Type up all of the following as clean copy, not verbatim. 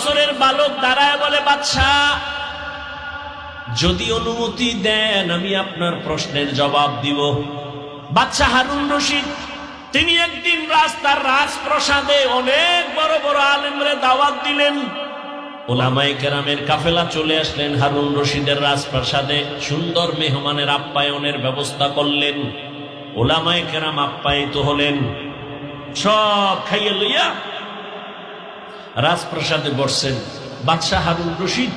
বছরের বালক দাঁড়ায় বলে, বাদশাহ যদি অনুমতি দেন আমি আপনার প্রশ্নের জবাব দিব। বাদশাহ হারুন রশিদ তিনি একদিন রাস্তার রাজপ্রাসাদে অনেক বড় বড় আলেমরে দাওয়াত দিলেন। উলামায়ে কেরামের কাফেলা চলে আসলেন হারুন রশিদের রাজপ্রাসাদে, সুন্দর মেহমানের আপ্যায়নের ব্যবস্থা করলেন। উলামায়ে কেরাম আপ্যায়িত হলেন, সব খাইয়ে লইয়া রাজপ্রাসাদে বসছেন। বাদশাহ হারুন রশিদ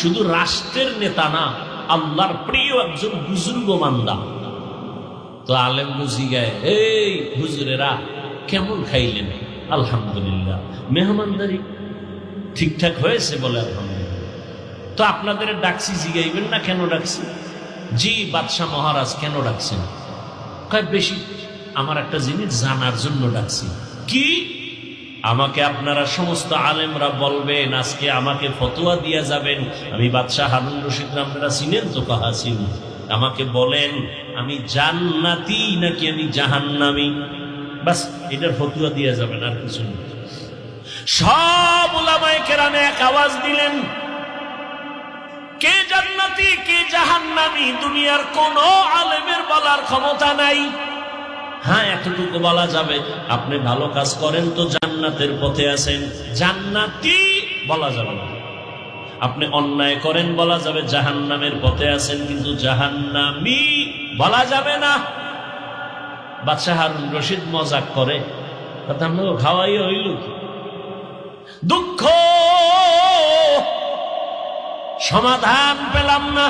শুধু রাষ্ট্রের নেতা না, আল্লাহর প্রিয় একজন বুজুর্গ মান্দা। তো আলেম বুঝি গায়, এই হুজুরেরা কেমন খাইলেন? আলহামদুলিল্লাহ, মেহমানদারি ঠিকঠাক হয়েছে বলে আলহামদুলিল্লাহ। তো আপনাদের ডাকছি, জিগাইবেন না কেন ডাকছি? জি বাদশাহ মহারাজ, কেন ডাকছেন? কয় বেশি আমার একটা জিনিস জানার জন্য ডাকছি। কি? আমাকে আপনারা সমস্ত আলেমরা বলবেন, আজকে আমাকে ফতোয়া দিয়া যাবেন। আমি বাদশাহ হারুন রশিদ, আপনারা চিনেন তো? কাহা চিনি। আমাকে বলেন আমি জান্নাতি নাকি আমি জাহান্নামী, বাস এটার ফতোয়া দিয়া যাবেন, আর কিছু না। সব উলামায়ে কেরামে এক আওয়াজ দিলেন, কে জান্নাতি কে জাহান্নামী দুনিয়ার কোন আলেমের বলার ক্ষমতা নাই। হ্যাঁ, এতটুকু বলা যাবে, আপনি ভালো কাজ করেন তো জান্নাতের পথে আছেন, জান্নাতি বলা যাবে না। আপনি অন্যায় করেন বলা যাবে জাহান্নামের পথে আছেন, কিন্তু জাহান্নামী বলা যাবে না। বাদশাহ হারুন রশিদ মজাক করে, কথা আমরা খাওয়াই হইল কি? দুঃখ, সমাধান পেলাম না।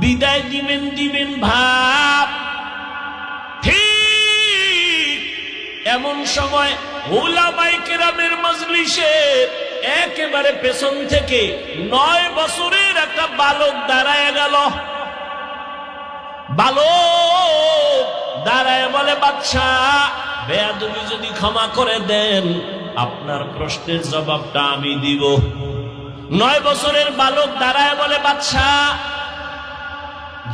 বিদায় দিবেন ভাব। ঠিক এমন সময় উলামায়ে কেরামের মজলিসে একেবারে পেছন থেকে 9 বছরের একটা বালক দাঁড়ায় গেল। বালক দাঁড়ায় বলে, বাদশাহ বেয়াদবি যদি ক্ষমা করে দেন আপনার প্রশ্নের জবাবটা আমি দিব। 9 বছরের বালক দাঁড়ায় বলে, বাদশাহ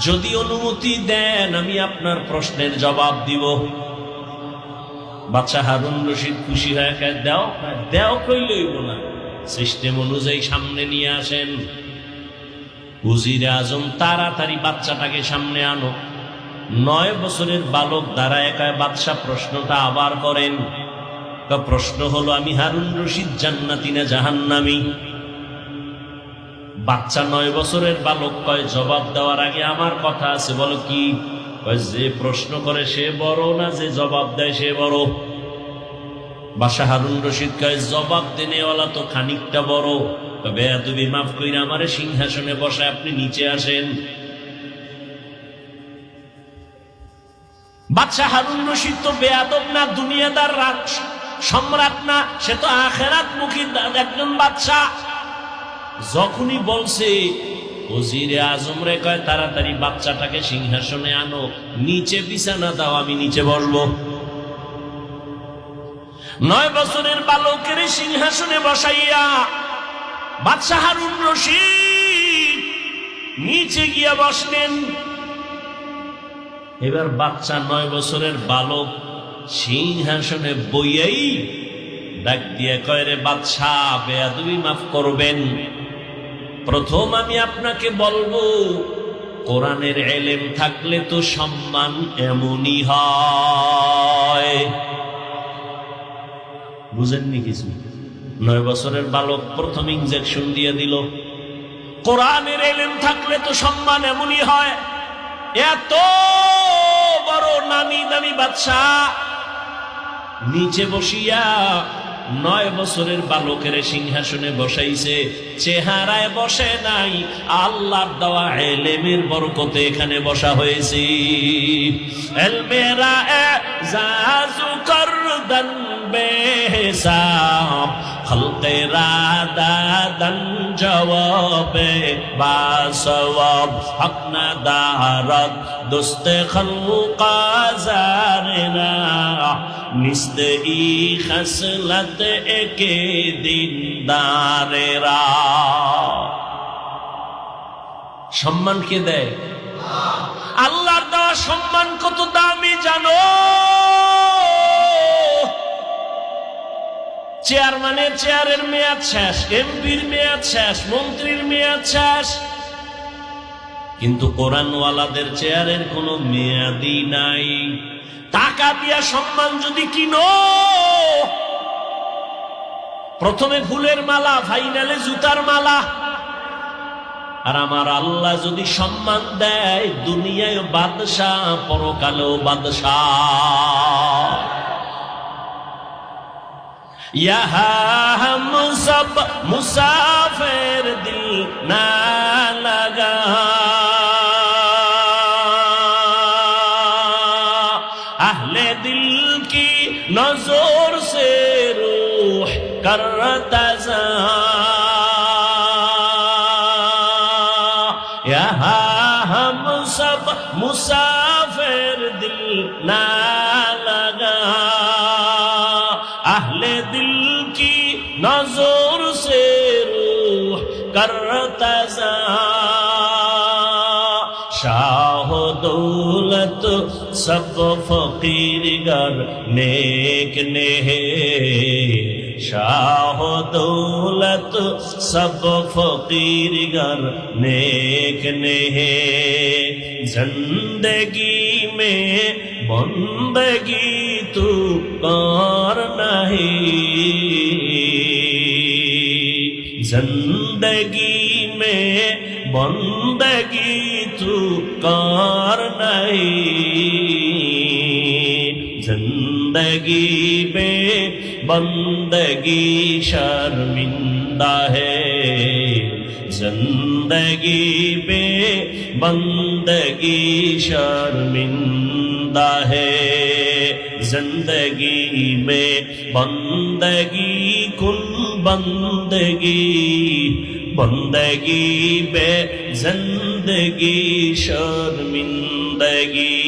যদি অনুমতি দেন আমি আপনার প্রশ্নের জবাব দিব। বাদশাহ হারুন রশিদ খুশি হয়ে কয়, দাও দাও, কইলইব না, সিস্টেম অনুযায়ী সামনে নিয়ে আসেন। উজিরে আজম তাড়াতাড়ি বাচ্চাটাকে সামনে আনো। 9 বছরের বালক দাঁড়ায় কয়, বাদশাহ প্রশ্নটা আবার করেন। প্রশ্ন হলো, আমি হারুন রশিদ জান্নাতি না জাহান্নামী? বাচ্চা 9 বছরের বালক কয়, জবাব দেওয়ার আগে আমার কথা আছে। বলো কি? যে প্রশ্ন করে সে বড় না যে জবাব দেয় সে বড়? বাদশাহ হারুন রশিদ কয়, জবাব দেনেওয়ালা তো খানিকটা বড়। বেয়াদবি মাফ কইরা আমারে সিংহাসনে বসায় আপনি নিচে আসেন। বাদশাহ হারুন রশিদ তো বেয়াদব না, দুনিয়াদার সম্রাট না, সে তো আখিরাত মুখী একজন বাদশাহ। যখনই বলছে ওজিরে আজম রে কয়, তাড়াতাড়ি বাচ্চাটাকে সিংহাসনে আনো, নিচে বিছানা দাও, আমি নিচে বসবো। 9 বছরের বালকের সিংহাসনে বসাইয়া বাদশাহ হারুন রশিদ নিচে গিয়া বসলেন। এবার বাচ্চা 9 বছরের বালক সিংহাসনে বইয়াই ডাক দিয়ে কয়, রে বাদশাহ বেয়াদবি মাফ করবেন। প্রথম আমি আপনাকে বলবো, কোরআনের ইলম থাকলে তো সম্মান এমনই হয়। বুঝেননি কিছু? 9 বছরের বালক প্রথম ইনজেকশন দিয়ে দিল, কোরআনের ইলম থাকলে তো সম্মান এমনই হয়। এত বড় নামি দামি বাদশাহ নিচে বসিয়া 9 বছরের বালকের সিংহাসনে বসাইছে, চেহারায় বসে নাই, আল্লাহর দেওয়া ইলমের বরকতে এখানে বসা হয়েছে। এলমেরা এজাজু করদান বেহিসাব, খলকেরা দাদান জওয়াবে বাসওয়াব, হক না দারদ দোস্তে খলকা জারেনা, নিস্তে ই খসলত একে দিনদারেরা। সম্মান কে দেয়? আল্লাহর দেওয়া সম্মান কত দামি জানো? চেয়ারম্যানের চেয়ারের মেয়াদ শেষ, এমপির মেয়াদ শেষ, মন্ত্রীর মেয়াদ শেষ, কিন্তু কোরআনওয়ালাদের চেয়ারের কোনো মেয়াদই নাই। টাকা দিয়া সম্মান যদি কিনো, প্রথমে ফুলের মালা, ফাইনালে জুতার মালা। আর আমার আল্লাহ যদি সম্মান দেয়, দুনিয়ায় বাদশাহ, পরকালেও বাদশাহ। यहाँ हम सब मुसाफिर दिल ना लगा, अहले दिल की नजर से रूह करता जा, यहाँ हम सब मुसाफिर दिल ना लगा, अहले दिल की नजर से रूह करता जा, शाह दौलत सब फकीर गर नेक ने है, शाह दौलत सब फकीर गर नेक ने है, जिंदगी में बंदगी तू कर नहीं, जिंदगी में बंदगी तू कर नहीं, जिंदगी में बंदगी शर्मिंदा है, जिंदगी में बंदगी शर्मिंदा है, जिंदगी में बंदगी कुन बंदगी, बंदगी बे जिंदगी शर्मिंदगी।